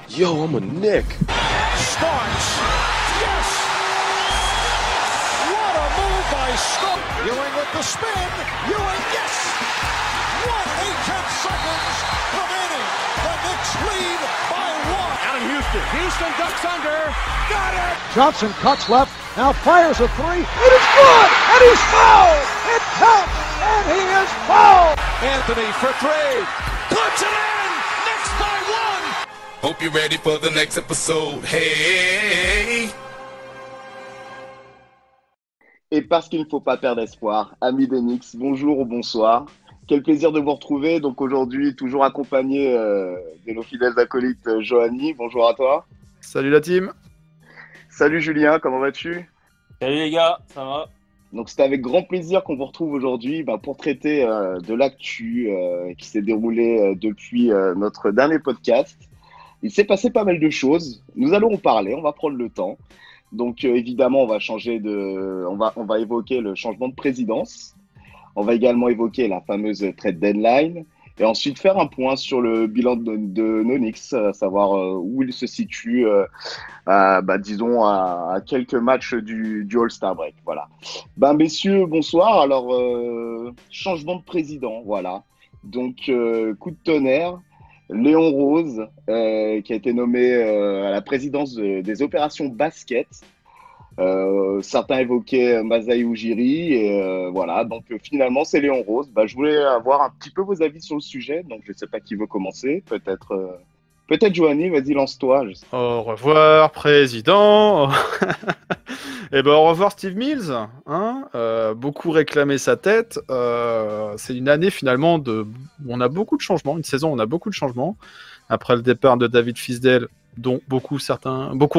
Yo, I'm a Nick. Starks. Yes! What a move by Starks. Ewing with the spin. Ewing, yes! 1/8 seconds remaining. The Knicks lead by 1. Adam Houston. Houston ducks under. Got it! Johnson cuts left. Now fires a three. It is good! And he's fouled! It counts! And he is fouled! Anthony for three. Puts it in! Knicks by 1. Hope you're ready for the next episode. Hey! Et parce qu'il ne faut pas perdre espoir, amis des Knicks, bonjour ou bonsoir. Quel plaisir de vous retrouver. Donc aujourd'hui, toujours accompagné de nos fidèles acolytes Johanny. Bonjour à toi. Salut la team. Salut Julien, comment vas-tu? Salut les gars, ça va? Donc c'est avec grand plaisir qu'on vous retrouve aujourd'hui pour traiter de l'actu qui s'est déroulée depuis notre dernier podcast. Il s'est passé pas mal de choses. Nous allons en parler, on va prendre le temps. Donc évidemment, on va évoquer le changement de présidence. On va également évoquer la fameuse trade deadline et ensuite faire un point sur le bilan de nos Knicks, savoir où il se situe, disons à quelques matchs du All-Star Break. Voilà. Messieurs, bonsoir. Alors, changement de président, voilà. Donc, coup de tonnerre. Léon Rose, qui a été nommé à la présidence des opérations basket. Certains évoquaient Masai Ujiri et voilà, donc finalement c'est Léon Rose. Je voulais avoir un petit peu vos avis sur le sujet, donc je ne sais pas qui veut commencer, peut-être Johanny, vas-y lance-toi. Au revoir président. Et au revoir Steve Mills, hein, beaucoup réclamé sa tête. C'est une année finalement où on a beaucoup de changements, une saison où on a beaucoup de changements. Après le départ de David Fisdale, dont beaucoup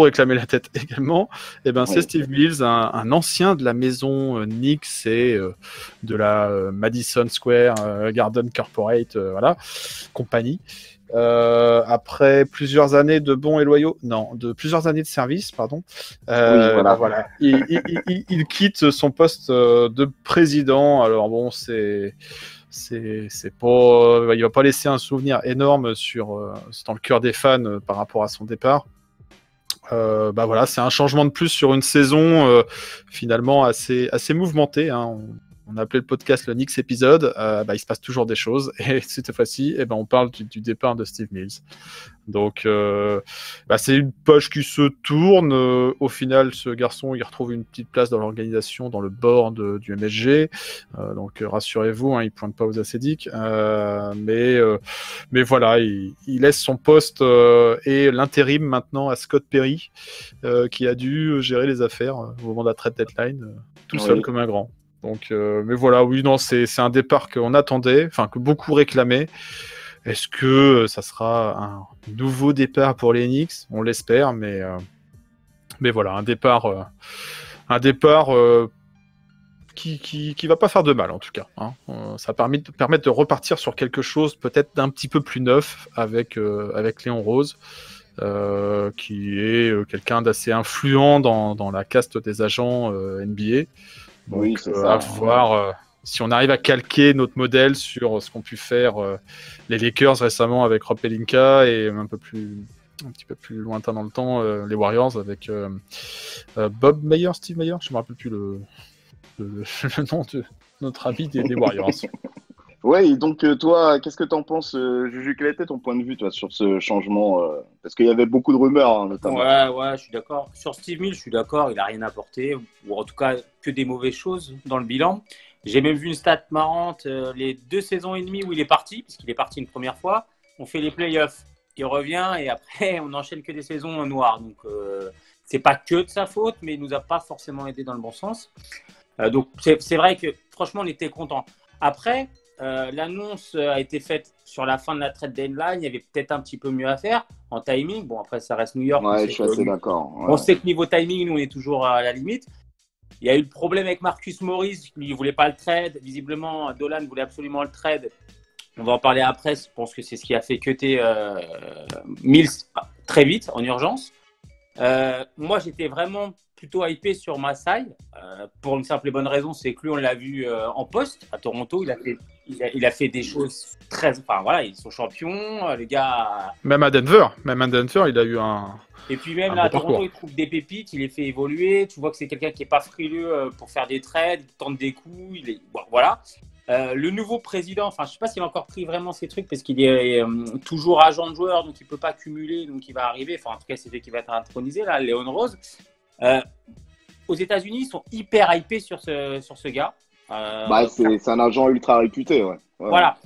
réclamaient la tête également, c'est Steve Mills, un ancien de la maison Knicks et de la Madison Square Garden Corporate, compagnie. Après plusieurs années de plusieurs années de service, pardon. Il quitte son poste de président. Alors bon, c'est pas, il va pas laisser un souvenir énorme dans le cœur des fans par rapport à son départ. C'est un changement de plus sur une saison finalement assez mouvementée, hein. On a appelé le podcast le Knicks épisode. Il se passe toujours des choses et cette fois-ci, on parle du départ de Steve Mills. Donc, c'est une page qui se tourne. Au final, ce garçon, il retrouve une petite place dans l'organisation, dans le board du MSG. Donc, rassurez-vous, hein, il pointe pas aux acédiques. Mais voilà, il laisse son poste et l'intérim maintenant à Scott Perry, qui a dû gérer les affaires au moment de la trade deadline, tout seul comme un grand. Donc, c'est un départ qu'on attendait, que beaucoup réclamaient. Est-ce que ça sera un nouveau départ pour les Knicks? On l'espère, mais voilà, un départ qui va pas faire de mal en tout cas, hein. Ça permet de repartir sur quelque chose peut-être d'un petit peu plus neuf avec Léon Rose, qui est quelqu'un d'assez influent dans la caste des agents NBA. Donc, oui, c'est ça. À voir si on arrive à calquer notre modèle sur ce qu'ont pu faire les Lakers récemment avec Rob Pelinka et un petit peu plus lointain dans le temps, les Warriors avec Bob Mayer, Steve Mayer, je ne me rappelle plus le nom de notre ami des Warriors. Oui, donc toi, qu'est-ce que tu en penses, Juju? Quel était ton point de vue toi, sur ce changement parce qu'il y avait beaucoup de rumeurs, hein, notamment. Ouais, je suis d'accord. Sur Steve Mills, je suis d'accord, il n'a rien apporté, ou en tout cas que des mauvaises choses dans le bilan. J'ai même vu une stat marrante, les 2 saisons et demie où il est parti, puisqu'il est parti une première fois, on fait les playoffs, il revient et après on enchaîne que des saisons noires. Donc c'est pas que de sa faute, mais il nous a pas forcément aidé dans le bon sens. Donc c'est vrai que franchement on était contents. Après, l'annonce a été faite sur la fin de la trade deadline. Il y avait peut-être un petit peu mieux à faire en timing. Bon, après, ça reste New York. Ouais, je suis assez d'accord. Ouais. On sait que niveau timing, nous, on est toujours à la limite. Il y a eu le problème avec Marcus Morris. Lui, il ne voulait pas le trade. Visiblement, Dolan voulait absolument le trade. On va en parler après. Je pense que c'est ce qui a fait cutter Mills très vite, en urgence. Moi, j'étais vraiment plutôt hypé sur Masai pour une simple et bonne raison, c'est que lui, on l'a vu en poste à Toronto. Il a fait il a fait des choses très. Enfin voilà, ils sont champions. Les gars. Même à Denver, il a eu un. Et puis même Un là, à bon Toronto, parcours. il trouve des pépites, il les fait évoluer. Tu vois que c'est quelqu'un qui n'est pas frileux pour faire des trades, il tente des coups. Bon, voilà. Le nouveau président, enfin, je ne sais pas s'il a encore pris vraiment ces trucs parce qu'il est toujours agent de joueur, donc il ne peut pas cumuler, donc il va arriver. Enfin, en tout cas, c'est lui qui va être intronisé, là, Léon Rose. Aux États-Unis, ils sont hyper hypés sur ce gars. C'est un agent ultra réputé, ouais. Voilà.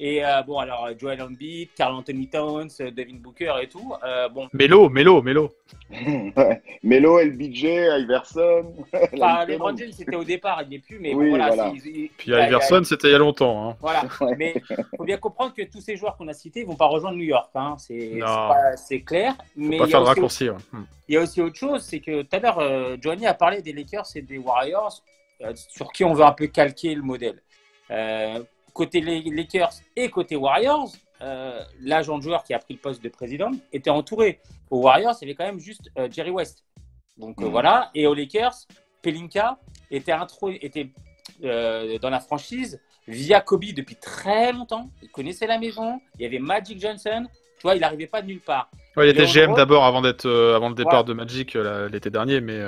Et bon, alors, Joel Embiid, Karl Anthony Towns, Devin Booker et tout. Bon. Melo. Ouais. Melo, LBJ, Iverson. Enfin, LeBron James, c'était au départ, il n'est plus, mais Oui, bon, voilà. voilà. Puis Iverson, c'était il y a longtemps. Hein. Voilà, Ouais. mais il faut bien comprendre que tous ces joueurs qu'on a cités ne vont pas rejoindre New York. Hein. Non. C'est clair. Mais Pas il y faire a de aussi raccourci. Ouais. il y a aussi autre chose, c'est que tout à l'heure, Johnny a parlé des Lakers et des Warriors, sur qui on veut un peu calquer le modèle. Côté Lakers et côté Warriors, l'agent de joueur qui a pris le poste de président était entouré. Aux Warriors, il y avait quand même juste Jerry West. Donc voilà. Et aux Lakers, Pelinka était dans la franchise via Kobe depuis très longtemps. Il connaissait la maison. Il y avait Magic Johnson. Tu vois, il n'arrivait pas de nulle part. Ouais, il y a des Léon GM Rose, d'abord avant le départ Voilà. de Magic l'été dernier, mais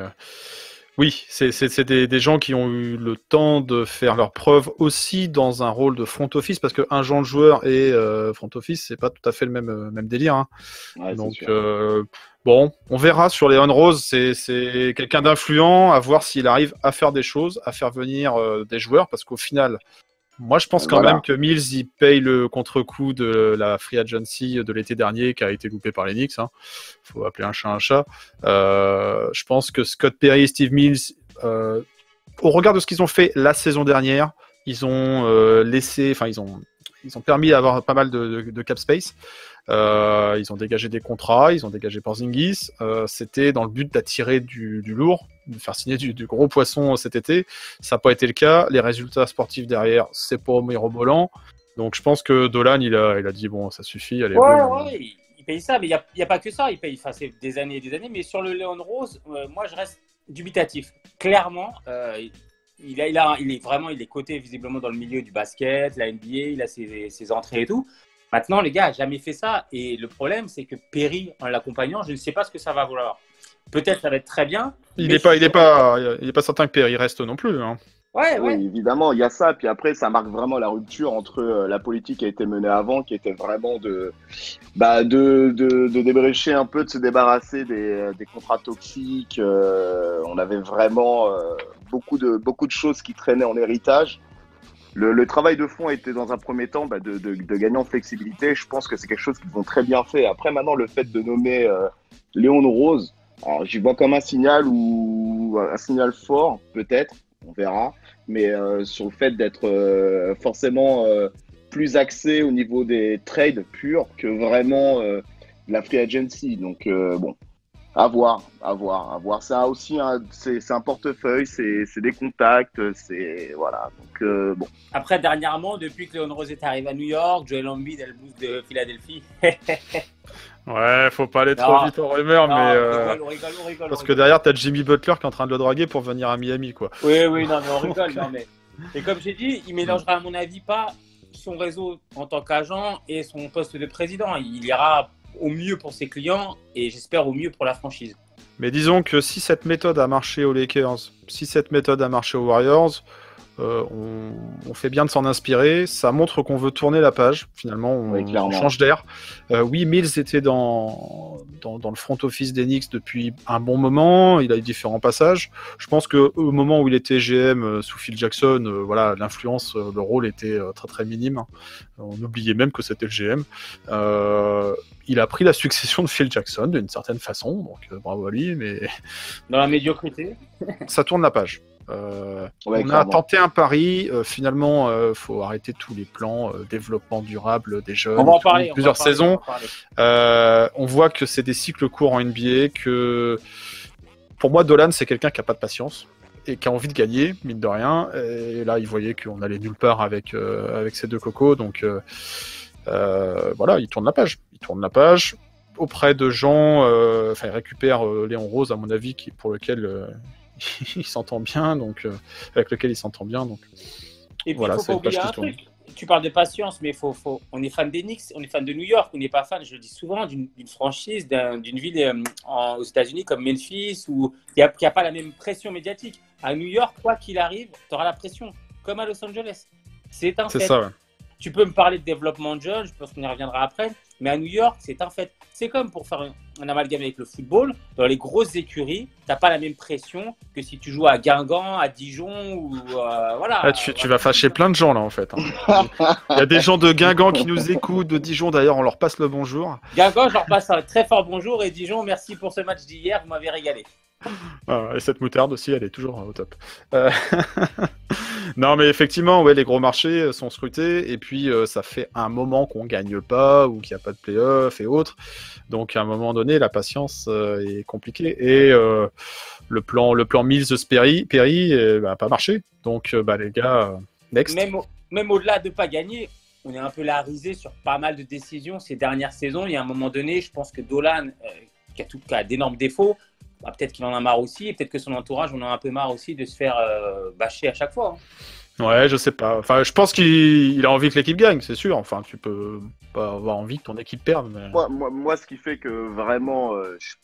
oui, c'est des gens qui ont eu le temps de faire leurs preuves aussi dans un rôle de front office, parce qu'un agent de joueur et front office, c'est pas tout à fait le même délire. Hein. Ouais, Donc c'est sûr. bon, on verra sur Léon Rose, c'est quelqu'un d'influent, à voir s'il arrive à faire des choses, à faire venir des joueurs, parce qu'au final, moi je pense quand Voilà. même que Mills il paye le contre-coup de la free agency de l'été dernier qui a été loupé par les Knicks. Hein. Faut appeler un chat un chat. Je pense que Scott Perry et Steve Mills, au regard de ce qu'ils ont fait la saison dernière, ils ont ils ont permis d'avoir pas mal de cap space. Ils ont dégagé des contrats, ils ont dégagé Porzingis. C'était dans le but d'attirer du lourd, de faire signer du gros poisson cet été. Ça n'a pas été le cas. Les résultats sportifs derrière, c'est pas mirobolant. Donc je pense que Dolan, il a dit bon, ça suffit. Allez, bon. Ouais, il paye ça, mais il n'y a pas que ça. Il paye, enfin, c'est des années et des années. Mais sur le Léon Rose, moi, je reste dubitatif. Clairement, il est coté visiblement dans le milieu du basket, la NBA, il a ses entrées et tout. Maintenant, les gars, n'a jamais fait ça. Et le problème, c'est que Perry, en l'accompagnant, je ne sais pas ce que ça va vouloir. Peut-être ça va être très bien. Il n'est pas certain que Perry reste non plus. Hein. Ouais. Oui, évidemment, il y a ça. Puis après, ça marque vraiment la rupture entre la politique qui a été menée avant, qui était vraiment de débrécher un peu, de se débarrasser des contrats toxiques. On avait vraiment beaucoup de choses qui traînaient en héritage. Le travail de fond était dans un premier temps de gagner en flexibilité. Je pense que c'est quelque chose qu'ils ont très bien fait. Après, maintenant, le fait de nommer Léon Rose, alors, j'y vois comme un signal fort, peut-être. On verra, mais sur le fait d'être forcément plus axé au niveau des trades purs que vraiment la free agency. Donc bon, à voir. Ça aussi, c'est un portefeuille, c'est des contacts, c'est voilà. Donc bon. Après, dernièrement, depuis que Léon Rose est arrivé à New York, Joel Embiid elle boost de Philadelphie. Ouais, faut pas aller trop vite en rumeur, mais on rigole. parce que derrière t'as Jimmy Butler qui est en train de le draguer pour venir à Miami, quoi. Oui, non, mais on rigole. Non, mais... Et comme j'ai dit, il mélangera à mon avis pas son réseau en tant qu'agent et son poste de président. Il ira au mieux pour ses clients et j'espère au mieux pour la franchise. Mais disons que si cette méthode a marché aux Lakers, si cette méthode a marché aux Warriors, on fait bien de s'en inspirer. Ça montre qu'on veut tourner la page. Finalement, on change d'air. Oui, Mills était dans le front office des Knicks depuis un bon moment. Il a eu différents passages. Je pense qu'au moment où il était GM sous Phil Jackson, voilà, l'influence, le rôle était très très minime. On oubliait même que c'était le GM. Il a pris la succession de Phil Jackson d'une certaine façon, donc bravo à lui. Mais dans la médiocrité, ça tourne la page. On a tenté un pari, finalement faut arrêter tous les plans développement durable des jeunes, on va en parler, plusieurs saisons. On voit que c'est des cycles courts en NBA, que pour moi Dolan c'est quelqu'un qui a pas de patience et qui a envie de gagner, mine de rien, et là il voyait qu'on allait nulle part avec ces deux cocos, donc voilà, il tourne la page auprès de gens, il récupère Léon Rose à mon avis, pour lequel il s'entend bien, donc avec lequel il s'entend bien, donc et puis, voilà, faut c'est pas une page oublier qui un tourne. truc. tu parles de patience, mais on est fan des Knicks, on est fan de New York, on n'est pas fan, je le dis souvent, d'une franchise, d'une ville aux États-Unis comme Memphis, où il n'y a pas la même pression médiatique. À New York, quoi qu'il arrive, tu auras la pression, comme à Los Angeles. C'est un fait. C'est ça, ouais. Tu peux me parler de développement de jeunes, je pense qu'on y reviendra après, mais à New York, c'est un fait. C'est comme pour faire un amalgame avec le football, dans les grosses écuries, tu n'as pas la même pression que si tu joues à Guingamp, à Dijon, ou voilà. Là, tu vas fâcher plein de gens, là, en fait. Hein. Il y a des gens de Guingamp qui nous écoutent, de Dijon, d'ailleurs, on leur passe le bonjour. Guingamp, je leur passe un très fort bonjour, et Dijon, merci pour ce match d'hier, vous m'avez régalé. Et cette moutarde aussi, elle est toujours au top. Non, mais effectivement, ouais, les gros marchés sont scrutés, et puis ça fait un moment qu'on gagne pas, ou qu'il n'y a pas de play-off et autres. Donc, à un moment donné, la patience est compliquée. Et le plan Mills-Perry n'a pas marché. Donc, les gars, next. Même au-delà de ne pas gagner, on est un peu là risé sur pas mal de décisions ces dernières saisons. Il y a un moment donné, je pense que Dolan, qui a d'énormes défauts, peut-être qu'il en a marre aussi, et peut-être que son entourage en a un peu marre aussi de se faire bâcher à chaque fois. Ouais, je sais pas. Enfin, je pense qu'il a envie que l'équipe gagne, c'est sûr. Enfin, tu peux pas avoir envie que ton équipe perde. Mais... Moi, ce qui fait que vraiment, je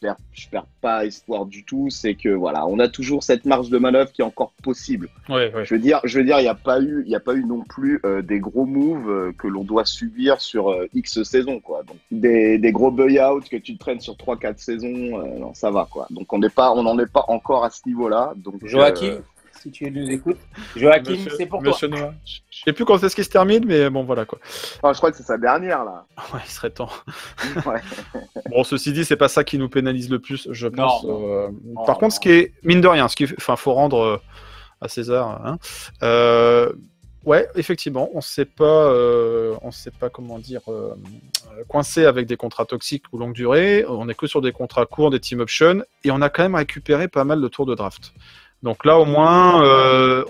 perds pas espoir du tout, c'est que voilà, on a toujours cette marge de manœuvre qui est encore possible. Ouais. Je veux dire, il n'y a pas eu non plus des gros moves que l'on doit subir sur X saisons, quoi. Donc des gros buy-out que tu traînes sur 3-4 saisons, non, ça va, quoi. Donc on n'en est pas encore à ce niveau-là. Donc Joachim. Si tu nous écoutes. Joachim, c'est pour toi. Noah. Je sais plus quand est-ce qu'il se termine, mais bon, voilà quoi. Oh, je crois que c'est sa dernière, là. Ouais, il serait temps. Ouais. Bon, ceci dit, c'est pas ça qui nous pénalise le plus, je pense. Par contre, non. ce qui est, mine de rien, faut rendre à César. Hein, ouais, effectivement, on sait pas comment dire, coincé avec des contrats toxiques ou longue durée. On est que sur des contrats courts, des team options, et on a quand même récupéré pas mal de tours de draft. Donc là, au moins,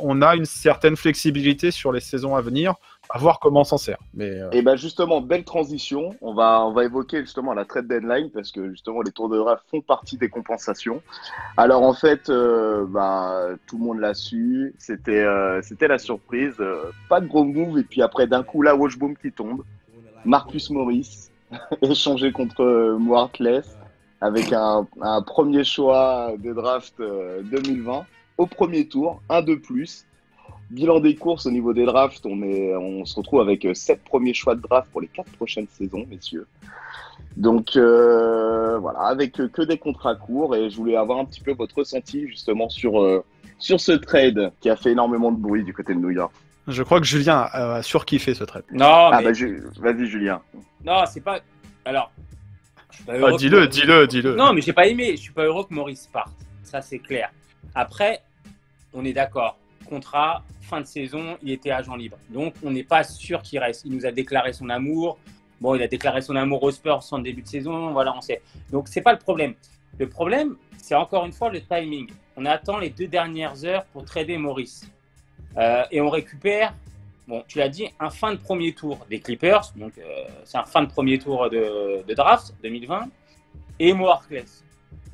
on a une certaine flexibilité sur les saisons à venir, à voir comment on s'en sert. Et ben justement, belle transition. On va évoquer justement la trade deadline parce que justement les tours de draft font partie des compensations. Alors en fait, tout le monde l'a su. C'était la surprise. Pas de gros move et puis après d'un coup là, Washboom qui tombe. Marcus Morris échangé contre Moartless avec un premier choix de draft 2020 au premier tour, un de plus. Bilan des courses au niveau des drafts, on se retrouve avec 7 premiers choix de draft pour les 4 prochaines saisons, messieurs. Donc voilà, avec que des contrats courts, et je voulais avoir un petit peu votre ressenti justement sur ce trade qui a fait énormément de bruit du côté de New York. Je crois que Julien a surkiffé ce trade. Non, mais... vas-y Julien. Non, c'est pas... Alors... Dis-le. Non, mais j'ai pas aimé. Je suis pas heureux que Maurice parte. Ça, c'est clair. Après, on est d'accord. Contrat, fin de saison, il était agent libre. Donc, on n'est pas sûr qu'il reste. Il nous a déclaré son amour. Bon, il a déclaré son amour aux Spurs en début de saison. Voilà, on sait. Donc, c'est pas le problème. Le problème, c'est encore une fois le timing. On attend les 2 dernières heures pour trader Maurice. Et on récupère, bon, tu l'as dit, un fin de premier tour des Clippers. Donc, c'est un fin de premier tour de draft 2020. Et Mo Harkless.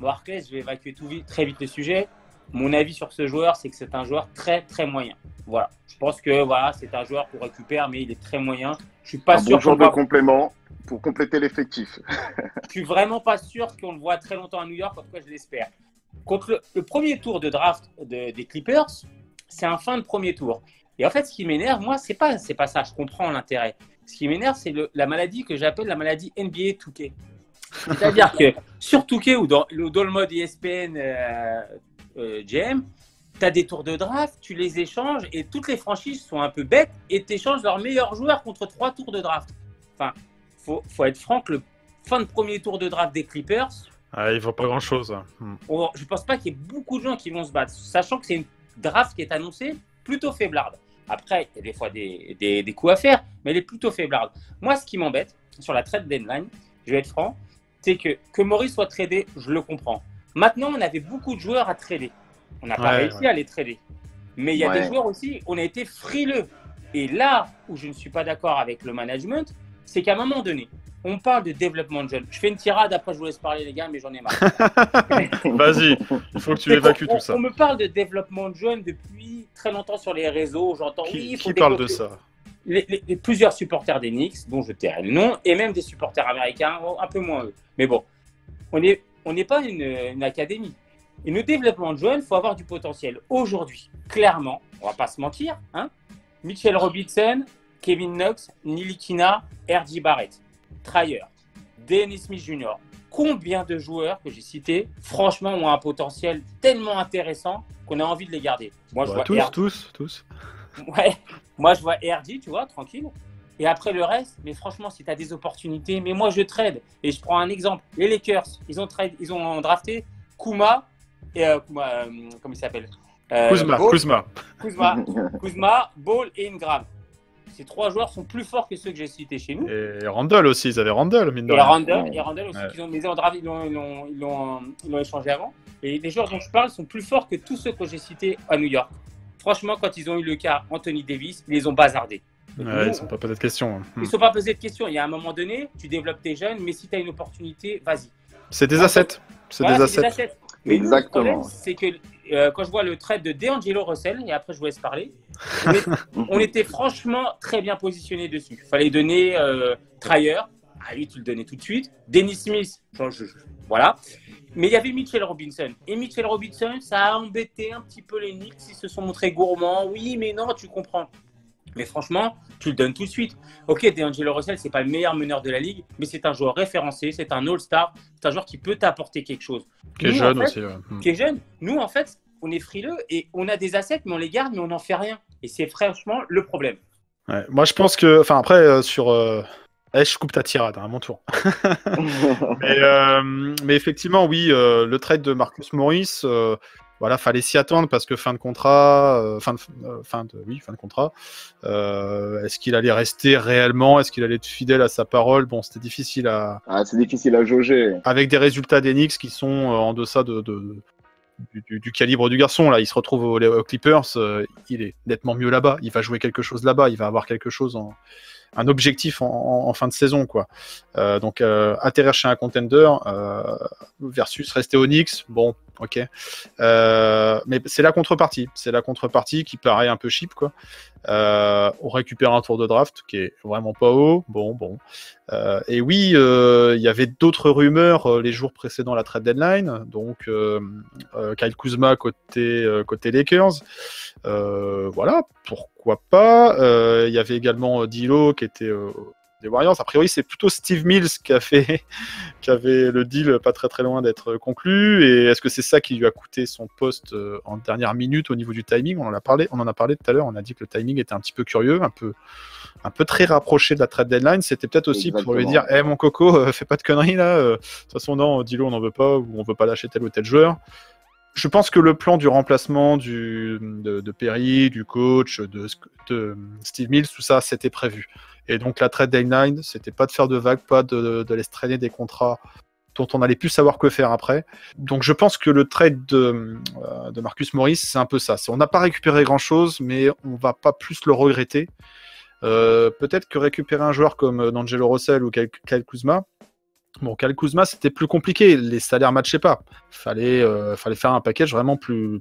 Mo Harkless, je vais évacuer très vite le sujet. Mon avis sur ce joueur, c'est que c'est un joueur très, très moyen. Voilà. Je pense que voilà, c'est un joueur qu'on récupère, mais il est très moyen. Je suis pas sûr. Bon joueur de complément pour compléter l'effectif. Je suis vraiment pas sûr qu'on le voit très longtemps à New York, en tout cas, je l'espère. Contre le premier tour de draft des Clippers, c'est un fin de premier tour. Et en fait, ce qui m'énerve, moi, c'est pas ça. Je comprends l'intérêt. Ce qui m'énerve, c'est la maladie que j'appelle la maladie NBA 2K. C'est-à-dire que sur 2K ou dans le mode ESPN GM, tu as des tours de draft, tu les échanges et toutes les franchises sont un peu bêtes et tu échanges leurs meilleurs joueurs contre 3 tours de draft. Enfin, faut être franc que le fin de premier tour de draft des Clippers, il ne vaut pas grand-chose. Je pense pas qu'il y ait beaucoup de gens qui vont se battre, sachant que c'est une draft qui est annoncée plutôt faiblarde. Après, il y a des fois des coups à faire, mais elle est plutôt faiblarde. Moi, ce qui m'embête sur la trade deadline, je vais être franc, c'est que Maurice soit tradé, je le comprends. Maintenant, on avait beaucoup de joueurs à trader. On n'a pas réussi à les trader. Mais il y a des joueurs aussi, on a été frileux. Et là où je ne suis pas d'accord avec le management, c'est qu'à un moment donné, on parle de développement de jeunes. Je fais une tirade, après je vous laisse parler les gars, mais j'en ai marre. Vas-y, il faut que tu évacues tout ça. On me parle de développement de jeunes depuis très longtemps sur les réseaux. J'entends qui parle de ça? plusieurs supporters des Knicks, dont je tairai le nom, et même des supporters américains, un peu moins eux. Mais bon, on n'est pas une académie. Et le développement de jeunes, il faut avoir du potentiel. Aujourd'hui, clairement, on ne va pas se mentir, hein, Mitchell Robinson, Kevin Knox, Nilikina, R.J. Barrett, Trier, Dennis Smith Jr. Combien de joueurs que j'ai cités, franchement, ont un potentiel tellement intéressant qu'on a envie de les garder. Moi, je vois tous. Ouais, moi je vois RD, tu vois, tranquille. Et après le reste, mais franchement, si tu as des opportunités, mais moi je trade. Et je prends un exemple. Les Lakers, ils ont drafté Kuzma et comment il s'appelle Kuzma, Ball et Ingram. Ces 3 joueurs sont plus forts que ceux que j'ai cités chez nous. Et Randall aussi, ils avaient Randall, mine de rien. Et Ouais. Randall aussi, ils l'ont échangé avant. Et les joueurs dont je parle sont plus forts que tous ceux que j'ai cités à New York. Franchement, quand ils ont eu le cas Anthony Davis, ils les ont bazardés. Ouais, ils ne sont pas posés de questions. Ils ne sont pas posés de questions. Il y a un moment donné, tu développes tes jeunes, mais si tu as une opportunité, vas-y. C'est des assets. C'est des assets. Mais Exactement. le problème, c'est que quand je vois le trade de D'Angelo Russell, et après je vous laisse parler, on était franchement très bien positionné dessus. Il fallait donner Trier, à lui tu le donnais tout de suite, Dennis Smith, voilà. Mais il y avait Mitchell Robinson. Et Mitchell Robinson, ça a embêté un petit peu les Knicks. Ils se sont montrés gourmands. Oui, mais non, tu comprends. Mais franchement, tu le donnes tout de suite. Ok, D'Angelo Russell, c'est pas le meilleur meneur de la ligue, mais c'est un joueur référencé, c'est un all-star, c'est un joueur qui peut t'apporter quelque chose. Qui est jeune aussi. Qui est jeune. Nous, en fait, on est frileux et on a des assets, mais on les garde, mais on n'en fait rien. Et c'est franchement le problème. Ouais. Moi, je pense que, enfin, après, je coupe ta tirade, à mon tour. mais effectivement, oui, le trade de Marcus Morris, voilà, fallait s'y attendre parce que fin de contrat, fin de contrat. Est-ce qu'il allait rester réellement? Est-ce qu'il allait être fidèle à sa parole? Bon, c'était difficile à. Ah, c'est difficile à jauger. Avec des résultats des Knicks qui sont en deçà du calibre du garçon. Là, il se retrouve aux Clippers. Il est nettement mieux là-bas. Il va jouer quelque chose là-bas. Il va avoir quelque chose un objectif en fin de saison, quoi. Donc atterrir chez un contender versus rester au Knicks, bon, ok. Mais c'est la contrepartie qui paraît un peu cheap, quoi. On récupère un tour de draft qui est vraiment pas haut, bon. Et oui, il y avait d'autres rumeurs les jours précédant la trade deadline, donc Kyle Kuzma côté Lakers. Voilà, pourquoi pas. Il y avait également D'Lo qui était des Warriors. A priori, c'est plutôt Steve Mills qui avait le deal pas très très loin d'être conclu. Et est-ce que c'est ça qui lui a coûté son poste en dernière minute au niveau du timing? On en a parlé tout à l'heure. On a dit que le timing était un petit peu curieux, un peu très rapproché de la trade deadline. C'était peut-être aussi pour lui dire, mon coco, fais pas de conneries là. De toute façon, non, D'Lo, on n'en veut pas, ou on veut pas lâcher tel ou tel joueur. Je pense que le plan du remplacement de Perry, du coach, de Steve Mills, tout ça, c'était prévu. Et donc la trade deadline, c'était pas de faire de vagues, pas de laisser traîner des contrats dont on allait plus savoir que faire après. Donc je pense que le trade de Marcus Morris, c'est un peu ça. On n'a pas récupéré grand-chose, mais on va pas plus le regretter. Peut-être que récupérer un joueur comme D'Angelo Russell ou Kyle Kuzma, bon, Kyle Kuzma, c'était plus compliqué. Les salaires ne matchaient pas. Fallait faire un package vraiment plus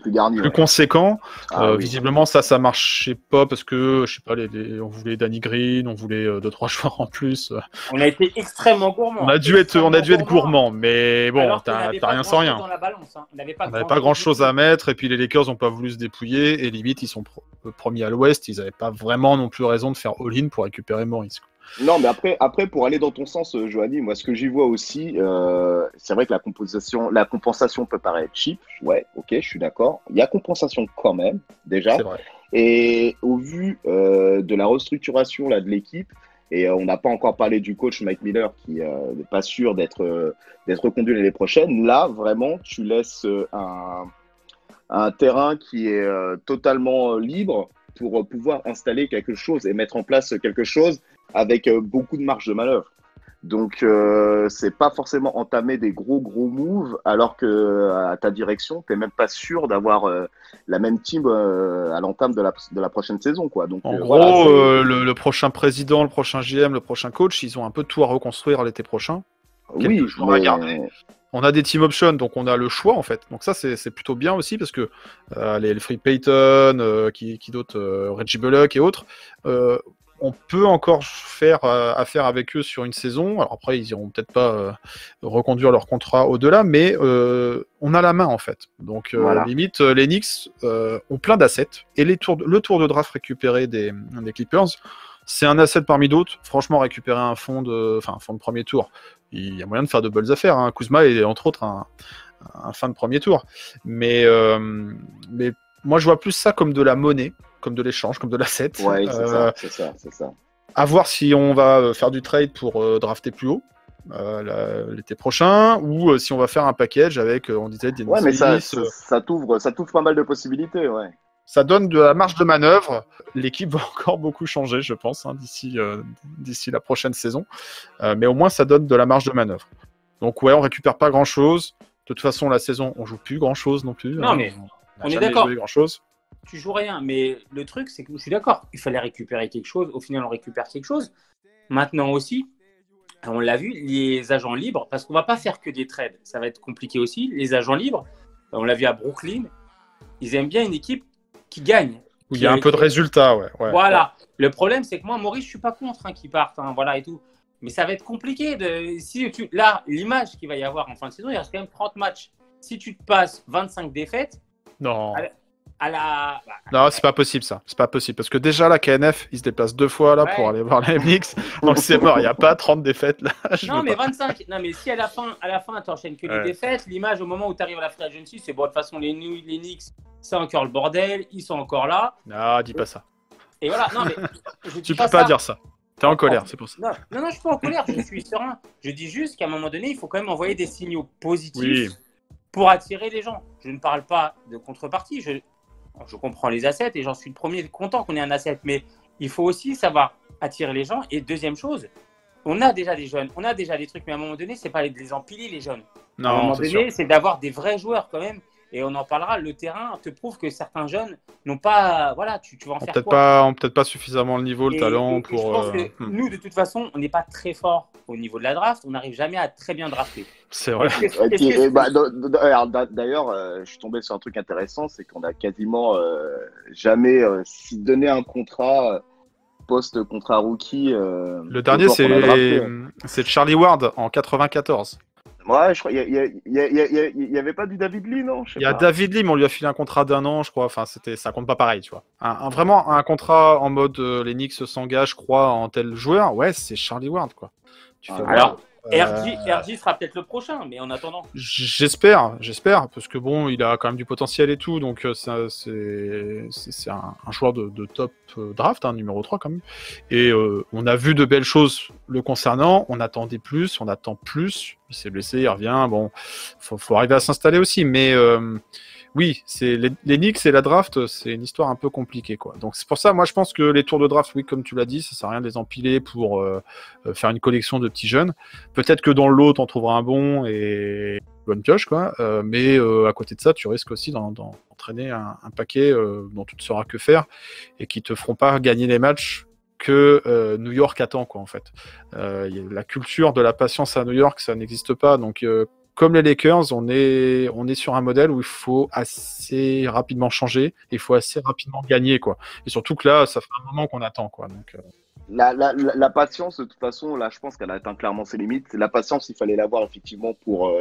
garni, plus conséquent. Oui. Visiblement, ça marchait pas parce que, je sais pas, on voulait Danny Green, on voulait 2-3 joueurs en plus. On a été extrêmement gourmand. On a dû être gourmand, mais bon, t'as rien sans rien. Dans la balance, hein. On n'avait pas grand-chose à mettre, et puis les Lakers n'ont pas voulu se dépouiller, et limite, ils sont premiers à l'Ouest, ils n'avaient pas vraiment non plus raison de faire all-in pour récupérer Morris, quoi. Non, mais après, pour aller dans ton sens, Johanny, moi, ce que j'y vois aussi, c'est vrai que la compensation peut paraître cheap. Ouais, ok, je suis d'accord. Il y a compensation quand même, déjà. C'est vrai. Et au vu de la restructuration là, de l'équipe, et on n'a pas encore parlé du coach Mike Miller qui n'est pas sûr d'être reconduit l'année prochaine, là, vraiment, tu laisses un terrain qui est totalement libre pour pouvoir installer quelque chose et mettre en place quelque chose avec beaucoup de marge de manœuvre. Donc, c'est pas forcément entamer des gros moves, alors que à ta direction, t'es même pas sûr d'avoir la même team à l'entame de la prochaine saison, quoi. Donc, en gros, le prochain président, le prochain GM, le prochain coach, ils ont un peu tout à reconstruire l'été prochain. Oui, à garder. on a des team options, donc on a le choix en fait. Donc ça c'est plutôt bien aussi parce que les Free Payton, qui d'autres, Reggie Bullock et autres, on peut encore faire affaire avec eux sur une saison. Alors après ils iront peut-être pas reconduire leur contrat au-delà, mais on a la main en fait. Donc limite les Knicks ont plein d'assets et le tour de draft récupéré des Clippers. C'est un asset parmi d'autres. Franchement, récupérer un fond de premier tour, il y a moyen de faire de belles affaires. Hein. Kuzma est entre autres un fin de premier tour. Mais moi, je vois plus ça comme de la monnaie, comme de l'échange, comme de l'asset. Ouais, c'est ça. À voir si on va faire du trade pour drafter plus haut l'été prochain, ou si on va faire un package avec, on disait, Dennis Ouais, mais Smith, ça t'ouvre pas mal de possibilités, ouais. ça donne de la marge de manœuvre. L'équipe va encore beaucoup changer, je pense, hein, d'ici la prochaine saison. Mais au moins, ça donne de la marge de manœuvre. Donc ouais, on récupère pas grand-chose. De toute façon, la saison, on joue plus grand-chose non plus. Non, mais on est d'accord. Grand-chose. Tu joues rien. Mais le truc, c'est que je suis d'accord. Il fallait récupérer quelque chose. Au final, on récupère quelque chose. Maintenant aussi, on l'a vu, les agents libres, parce qu'on va pas faire que des trades. Ça va être compliqué aussi. Les agents libres, on l'a vu à Brooklyn, ils aiment bien une équipe qui gagne. Il y a un peu de résultats, ouais. Voilà. Le problème, c'est que moi, Maurice, je suis pas contre qu'ils partent, voilà et tout. Mais ça va être compliqué. Là, l'image qu'il va y avoir en fin de saison, il reste quand même 30 matchs. Si tu te passes 25 défaites, non, c'est pas possible ça. C'est pas possible parce que déjà la KNF, ils se déplacent 2 fois là pour aller voir les Knicks. Donc c'est mort. Il y a pas 30 défaites là. Non, mais 25. Non, mais si à la fin, t'enchaînes que les défaites, l'image au moment où tu arrives à la free agency, c'est bon. De toute façon, les Knicks, c'est encore le bordel. Ils sont encore là. Non, dis pas ça. Et voilà. Non, mais tu peux pas dire ça. T'es en colère, c'est pour ça. Non, je suis pas en colère. Je suis serein. Je dis juste qu'à un moment donné, il faut quand même envoyer des signaux positifs pour attirer les gens. Je ne parle pas de contrepartie. Je comprends les assets et j'en suis le premier content qu'on ait un asset, mais il faut aussi savoir attirer les gens. Et deuxième chose, on a déjà des jeunes, on a déjà des trucs, mais à un moment donné, c'est pas de les empiler les jeunes. Non, à un moment donné, c'est d'avoir des vrais joueurs quand même. Et on en parlera. Le terrain te prouve que certains jeunes n'ont pas, voilà, tu vas en faire quoi ? Peut-être pas suffisamment le niveau, le talent pour. Je pense que nous, de toute façon, on n'est pas très fort au niveau de la draft. On n'arrive jamais à très bien drafter. C'est vrai. D'ailleurs, je suis tombé sur un truc intéressant, c'est qu'on a quasiment jamais donné un contrat post-contrat rookie. Le dernier, c'est Charlie Ward en 94. Ouais, je crois. Il y avait pas du David Lee, non? Il y a David Lee, mais on lui a filé un contrat d'1 an, je crois. Enfin, ça compte pas pareil, tu vois. Vraiment un contrat en mode les Knicks s'engagent, je crois, en tel joueur. Ouais, c'est Charlie Ward, quoi. Alors, RJ sera peut-être le prochain, mais en attendant. J'espère, parce que bon, il a quand même du potentiel et tout, donc c'est un joueur de top draft, numéro 3 quand même. Et on a vu de belles choses le concernant, on attendait plus, on attend plus. Il s'est blessé, il revient, bon, faut arriver à s'installer aussi, mais oui, c'est les Knicks et la draft, c'est une histoire un peu compliquée, quoi. Donc c'est pour ça, moi je pense que les tours de draft, oui, comme tu l'as dit, ça sert à rien de les empiler pour faire une collection de petits jeunes. Peut-être que dans l'autre, on trouvera un bon et bonne pioche, quoi. Mais à côté de ça, tu risques aussi d'entraîner un paquet dont tu ne sauras que faire et qui te feront pas gagner les matchs que New York attend, quoi, en fait. La culture de la patience à New York, ça n'existe pas, donc comme les Lakers, on est sur un modèle où il faut assez rapidement changer, et il faut assez rapidement gagner, quoi. Et surtout que là, ça fait un moment qu'on attend, quoi. Donc, la patience, de toute façon, là, je pense qu'elle a atteint clairement ses limites. La patience, il fallait l'avoir effectivement pour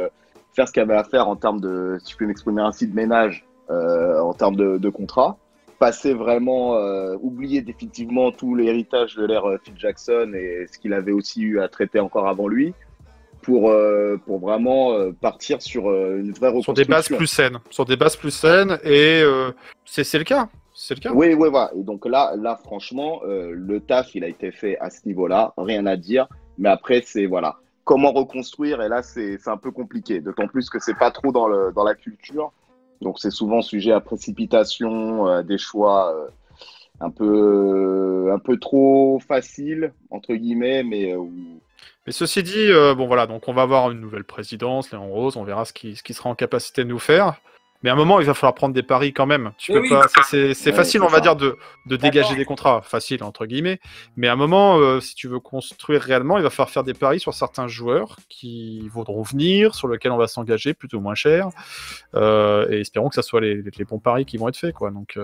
faire ce qu'il y avait à faire en termes de, si je peux m'exprimer ainsi, de ménage, en termes de contrat. Passer vraiment, oublier définitivement tout l'héritage de l'ère Phil Jackson et ce qu'il avait aussi eu à traiter encore avant lui. Pour vraiment partir sur une vraie reconstruction. Sur des bases plus saines, et c'est le cas. C'est le cas. Oui, voilà. Et donc là, franchement, le taf, il a été fait à ce niveau-là, rien à dire. Mais après, c'est voilà, comment reconstruire, et là, c'est un peu compliqué. D'autant plus que c'est pas trop dans la culture. Donc c'est souvent sujet à précipitation, des choix un peu trop faciles, entre guillemets, mais ceci dit, bon voilà, donc on va avoir une nouvelle présidence, Léon Rose, on verra ce qu'il sera en capacité de nous faire. Mais à un moment, il va falloir prendre des paris quand même. Tu peux Oui. pas. C'est facile, on va dire, de dégager D'accord. des contrats. Facile, entre guillemets. Mais à un moment, si tu veux construire réellement, il va falloir faire des paris sur certains joueurs qui voudront venir, sur lesquels on va s'engager plutôt moins cher. Et espérons que ça soit les bons paris qui vont être faits, quoi. Donc,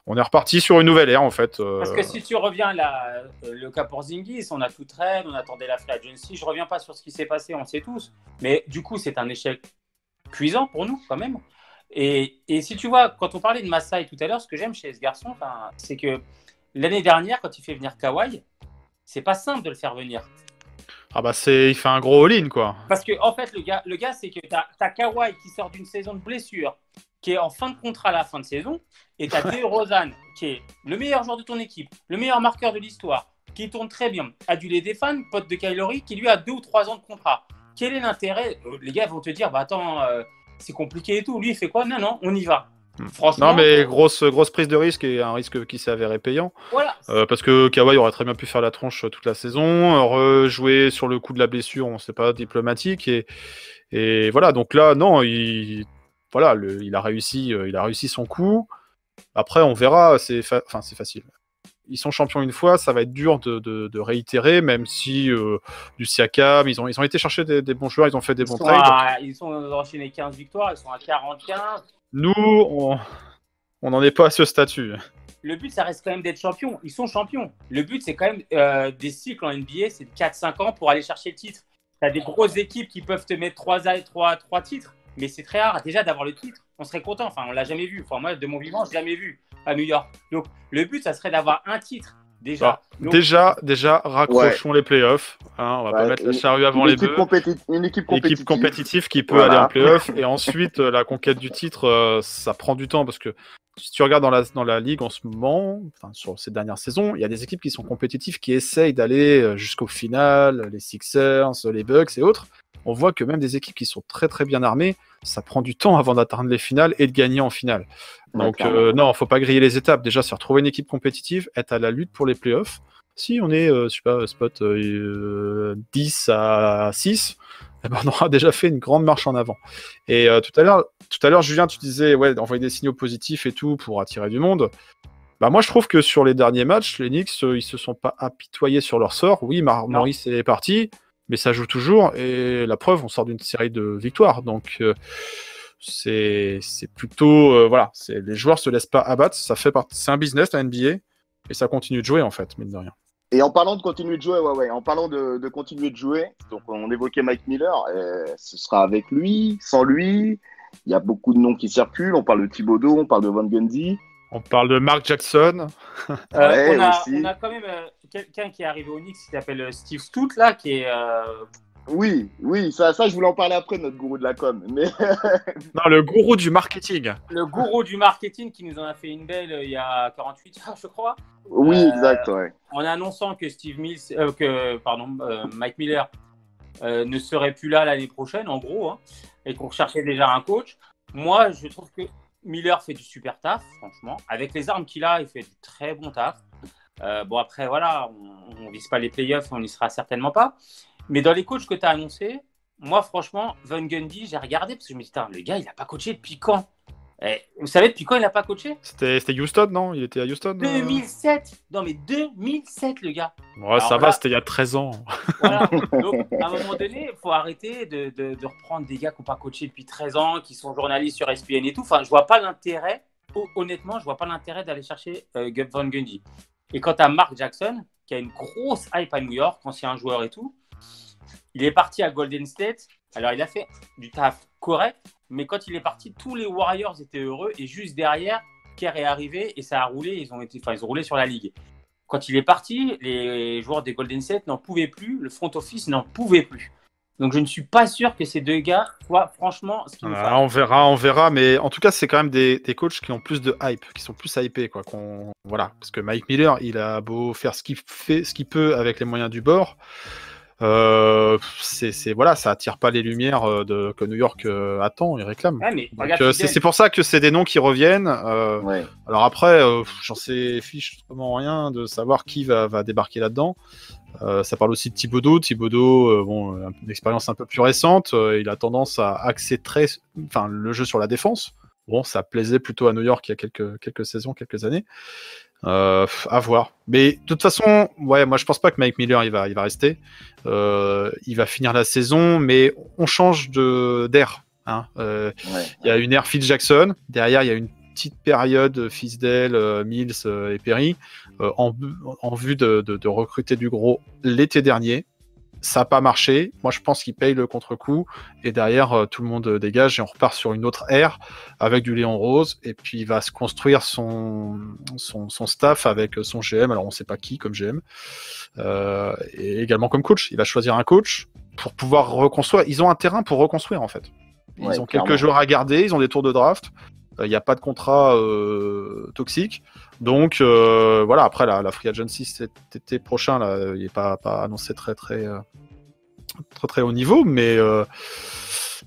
on est reparti sur une nouvelle ère, en fait. Parce que si tu reviens là, le cas pour Porzingis, on a tout trade, on attendait la free agency. Je reviens pas sur ce qui s'est passé, on sait tous. Mais du coup, c'est un échec cuisant pour nous, quand même. Et si tu vois, quand on parlait de Masai tout à l'heure, ce que j'aime chez ce garçon, c'est que l'année dernière, quand il fait venir Kawhi, c'est pas simple de le faire venir. Ah bah il fait un gros all-in, quoi. Parce que en fait, le gars c'est que t'as Kawhi qui sort d'une saison de blessure, qui est en fin de contrat à la fin de saison, et t'as DeRozan, qui est le meilleur joueur de ton équipe, le meilleur marqueur de l'histoire, qui tourne très bien, adulé des fans, pote de Kylori, qui lui a 2 ou 3 ans de contrat. Quel est l'intérêt? Les gars vont te dire, bah attends, c'est compliqué et tout. Lui, il fait quoi? Non, on y va. Franchement. Non, mais grosse prise de risque et un risque qui s'est avéré payant. Voilà. Parce que Kawhi aurait très bien pu faire la tronche toute la saison, rejouer sur le coup de la blessure, on sait pas, diplomatique. Et voilà, donc là, non, il a réussi son coup. Après, on verra, c'est facile. Ils sont champions une fois, ça va être dur de réitérer, même si du Siakam, ils ont été chercher des bons joueurs, ils ont fait des bons trades. Ils sont enchaînés 15 victoires, ils sont à 45. Nous, on n'en est pas à ce statut. Le but, ça reste quand même d'être champion. Ils sont champions. Le but, c'est quand même des cycles en NBA, c'est de 4-5 ans pour aller chercher le titre. Tu as des grosses équipes qui peuvent te mettre 3 titres, mais c'est très rare déjà d'avoir le titre. On serait content. Enfin, on l'a jamais vu. Enfin, moi, de mon vivant, je l'ai jamais vu à New York. Donc, le but, ça serait d'avoir un titre déjà. Donc, déjà, raccrochons les playoffs. Hein, on va pas mettre la charrue avant les bœufs. Une équipe compétitive qui peut aller en playoff. Et ensuite, la conquête du titre, ça prend du temps parce que si tu regardes dans la ligue en ce moment, sur ces dernières saisons, il y a des équipes qui sont compétitives, qui essayent d'aller jusqu'au final, les Sixers, les Bucks et autres. On voit que même des équipes qui sont très très bien armées, ça prend du temps avant d'atteindre les finales et de gagner en finale. Donc non, faut pas griller les étapes. Déjà, c'est retrouver une équipe compétitive, être à la lutte pour les playoffs. Si on est, je sais pas, spot 10 à 6, eh ben, on aura déjà fait une grande marche en avant. Et tout à l'heure, Julien, tu disais envoyer des signaux positifs et tout pour attirer du monde. Bah moi, je trouve que sur les derniers matchs, les Knicks, ils se sont pas apitoyés sur leur sort. Oui, Maurice est parti, mais ça joue toujours. Et la preuve, on sort d'une série de victoires. Donc, c'est plutôt... les joueurs se laissent pas abattre. C'est un business, la NBA. Et ça continue de jouer, en fait, mine de rien. Et en parlant de continuer de jouer, en parlant de continuer de jouer, donc on évoquait Mike Miller, ce sera avec lui, sans lui. Il y a beaucoup de noms qui circulent. On parle de Thibodeau, on parle de Van Gundy. On parle de Mark Jackson. On a quand même quelqu'un qui est arrivé au Knicks qui s'appelle Steve Stout, là, qui est... Oui, ça, je voulais en parler après, notre gourou de la com. Mais... non, le gourou du marketing. Le gourou du marketing qui nous en a fait une belle il y a 48 heures, je crois. Oui, exact, ouais. En annonçant que Mike Miller ne serait plus là l'année prochaine, en gros, hein, et qu'on cherchait déjà un coach. Moi, je trouve que Miller fait du super taf, franchement. Avec les armes qu'il a, il fait du très bon taf. Bon, après, voilà, on ne vise pas les playoffs, on n'y sera certainement pas. Mais dans les coachs que tu as annoncés, moi, franchement, Van Gundy, j'ai regardé parce que je me dis, le gars, il n'a pas coaché depuis quand? Vous savez depuis quand il n'a pas coaché? C'était Houston, non? Il était à Houston 2007. Non, mais 2007, le gars. Ouais, alors, ça va, c'était il y a 13 ans. Voilà. Donc, à un moment donné, il faut arrêter de reprendre des gars qui n'ont pas coaché depuis 13 ans, qui sont journalistes sur ESPN et tout. Enfin, je vois pas l'intérêt, honnêtement, je vois pas l'intérêt d'aller chercher Van Gundy. Et quand tu as Mark Jackson, qui a une grosse hype à New York, ancien joueur et tout, il est parti à Golden State. Alors, il a fait du taf correct, mais quand il est parti, tous les Warriors étaient heureux. Et juste derrière, Kerr est arrivé et ça a roulé. Ils ont roulé sur la ligue. Quand il est parti, les joueurs des Golden State n'en pouvaient plus. Le front office n'en pouvait plus. Donc, je ne suis pas sûr que ces deux gars soient franchement ce qu'ils nous font. On verra. Mais en tout cas, c'est quand même des coachs qui ont plus de hype, qui sont plus hypés, quoi. Voilà. Parce que Mike Miller, il a beau faire ce qu'il peut avec les moyens du bord. Ça attire pas les lumières que New York attend et réclame. Ouais, c'est pour ça que c'est des noms qui reviennent. Alors après, j'en sais fichement rien de savoir qui va débarquer là-dedans. Ça parle aussi de Thibodeau. Une expérience un peu plus récente. Il a tendance à axer le jeu sur la défense. Bon, ça plaisait plutôt à New York il y a quelques saisons, quelques années. À voir. Mais de toute façon, ouais, moi je pense pas que Mike Miller il va rester. Il va finir la saison, mais on change d'air. Hein. Il y a une ère Phil Jackson. Derrière, il y a une petite période Fisdale, Mills et Perry en vue de recruter du gros l'été dernier. Ça n'a pas marché. Moi, je pense qu'il paye le contre-coup. Et derrière, tout le monde dégage et on repart sur une autre ère avec du Léon Rose. Et puis, il va se construire son staff avec son GM. Alors, on ne sait pas qui comme GM. Et également comme coach. Il va choisir un coach pour pouvoir reconstruire. Ils ont un terrain pour reconstruire, en fait. Ils ont quelques joueurs à garder. Ils ont des tours de draft. Il n'y a pas de contrat toxique. Donc, voilà. Après, la free agency cet été prochain, là, il n'est pas annoncé très haut niveau. Mais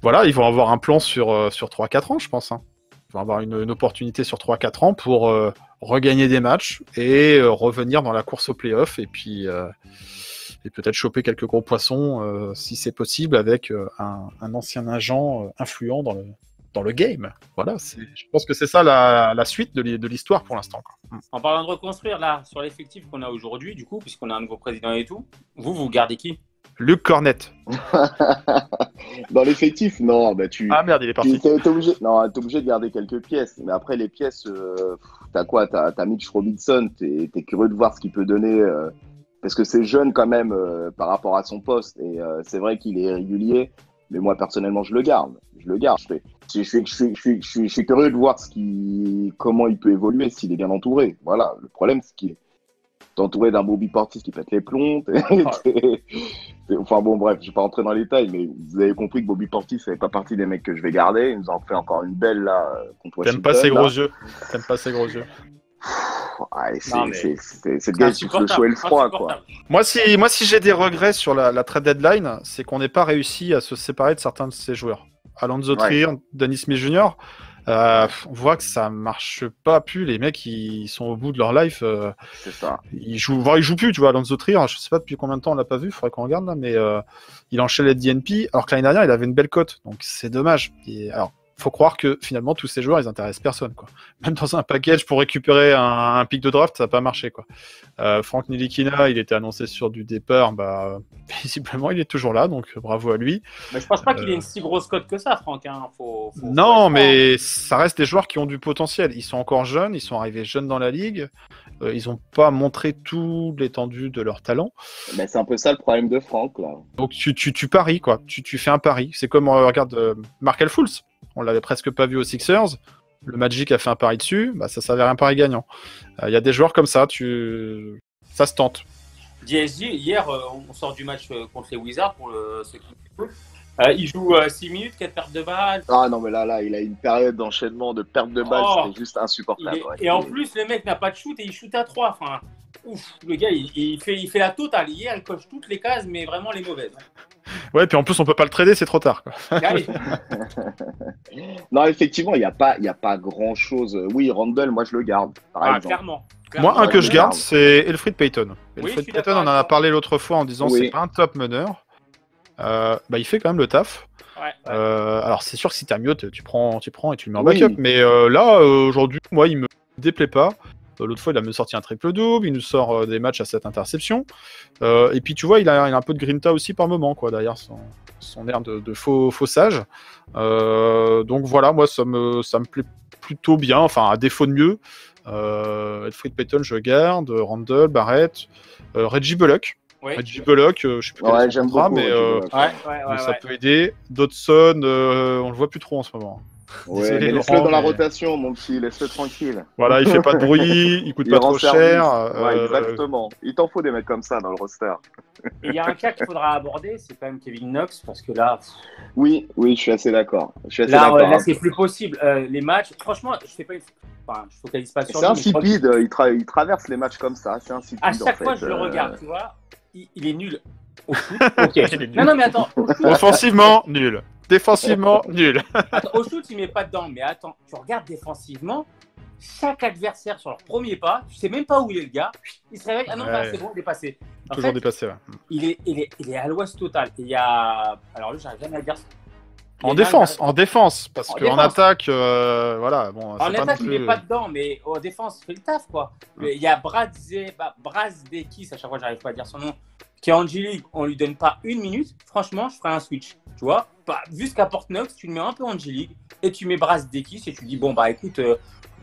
voilà, ils vont avoir un plan sur 3-4 ans, je pense. Hein. Ils vont avoir une opportunité sur 3-4 ans pour regagner des matchs et revenir dans la course au play-off. Et puis, et peut-être choper quelques gros poissons, si c'est possible, avec un ancien agent influent dans le game. Voilà, je pense que c'est ça la suite de l'histoire pour l'instant. Quoi. En parlant de reconstruire, là, sur l'effectif qu'on a aujourd'hui, du coup, puisqu'on a un nouveau président et tout, vous gardez qui? Luke Cornette. Dans l'effectif, non. Bah, Ah merde, il est parti. T'es obligé de garder quelques pièces. Mais après, les pièces, t'as quoi? T'as Mitch Robinson. T'es curieux de voir ce qu'il peut donner. Parce que c'est jeune quand même par rapport à son poste. Et c'est vrai qu'il est régulier. Mais moi, personnellement, je le garde. Je suis curieux de voir comment il peut évoluer s'il est bien entouré. Voilà. Le problème, c'est qu'il est entouré d'un Bobby Portis qui pète les plombs. Enfin bon, bref, je vais pas rentrer dans les détails, mais vous avez compris que Bobby Portis ne fait pas partie des mecs que je vais garder. Il nous en fait encore une belle là contre Washington. T'aimes pas ses gros yeux. Ouais, c'est le gars qui touche le chaud et le froid, quoi. Moi, si j'ai des regrets sur la trade deadline, c'est qu'on n'ait pas réussi à se séparer de certains de ces joueurs. Alonzo Trier, Dennis Smith Jr., on voit que ça marche pas plus. Les mecs, ils sont au bout de leur life. C'est ça. Ils jouent plus, tu vois. Alonzo Trier, je sais pas depuis combien de temps on l'a pas vu, il faudrait qu'on regarde là, mais il enchaîne les DNP, alors que l'année dernière, il avait une belle cote. Donc c'est dommage. Alors, faut croire que finalement tous ces joueurs ils intéressent personne, quoi. Même dans un package pour récupérer un pic de draft, ça n'a pas marché, quoi. Frank Nilikina, il était annoncé sur du départ, visiblement il est toujours là, donc bravo à lui. Mais je pense pas qu'il ait une si grosse cote que ça, Franck. Hein. Non, mais ça reste des joueurs qui ont du potentiel. Ils sont encore jeunes, ils sont arrivés jeunes dans la ligue. Ils n'ont pas montré tout l'étendue de leur talent. Mais c'est un peu ça le problème de Franck, là. Donc tu paries, quoi. Tu fais un pari. C'est comme regarde Markel Fultz. On l'avait presque pas vu aux Sixers. Le Magic a fait un pari dessus. Ça s'avère un pari gagnant. Il y a des joueurs comme ça. Ça se tente. DSJ, hier, on sort du match contre les Wizards pour ceux qui écoutent. Il joue 6 minutes, 4 pertes de balles. Ah non, mais là, il a une période d'enchaînement de pertes de balles, c'est juste insupportable. Et en plus, le mec n'a pas de shoot et il shoot à 3. Enfin, le gars, il fait la totale. Hier, il coche toutes les cases, mais vraiment les mauvaises. Ouais, puis en plus, on peut pas le trader, c'est trop tard, quoi. Non, effectivement, il n'y a pas grand-chose. Oui, Randle, moi, je le garde, par exemple. Clairement. Moi, un que je garde, c'est Elfrid Payton. Oui, Elfrid Payton, on en a parlé l'autre fois en disant c'est pas un top meneur. Il fait quand même le taf. Ouais. Alors, c'est sûr que si t'as mieux, tu prends et tu le mets en backup. Mais là, aujourd'hui, moi, il me déplaît pas. L'autre fois, il a me sorti un triple-double. Il nous sort des matchs à 7 interceptions. Et puis, tu vois, il a un peu de grinta aussi par moment, quoi, derrière son air de faux sage. Donc voilà, moi, ça me plaît plutôt bien. Enfin, à défaut de mieux. Elfrid Payton, je garde. Randle, Barrett, Reggie Bullock. Oui. Reggie Bullock, je sais plus quel est son contrat, mais ça peut aider. Dodson, on le voit plus trop en ce moment. Ouais, mais laisse-le dans la rotation, mon petit, laisse-le tranquille. Voilà, il fait pas de bruit, il coûte pas trop cher. Ouais, exactement. Il t'en faut des mecs comme ça dans le roster. Et il y a un cas qu'il faudra aborder, c'est quand même Kevin Knox, parce que là... Oui, je suis assez d'accord. Là, c'est plus possible. Les matchs, franchement, je focalise pas sur lui. C'est insipide, il traverse les matchs comme ça, c'est insipide. À chaque fois, je le regarde, tu vois, il est nul. Au shoot, ok. Non, mais attends. Offensivement, nul. Défensivement, nul. Attends, au shoot, il met pas dedans, mais attends, tu regardes défensivement, chaque adversaire sur leur premier pas, tu sais même pas où il est le gars, il se réveille, ah non, c'est bon, dépassé. Toujours dépassé, ouais. Il est à l'ouest total. Et il y a... Alors lui, j'arrive jamais à dire... En défense, parce qu'en attaque, voilà, bon. En attaque, il n'est pas dedans, mais en défense, il fait le taf, quoi. Il y a Brazdekis, à chaque fois, j'arrive pas à dire son nom, qui est en G-League, on lui donne pas une minute. Franchement, je ferai un switch, tu vois. Vu ce qu'apporte Knox, tu le mets un peu en G-League et tu mets Brazdekis et tu dis, bon, bah écoute,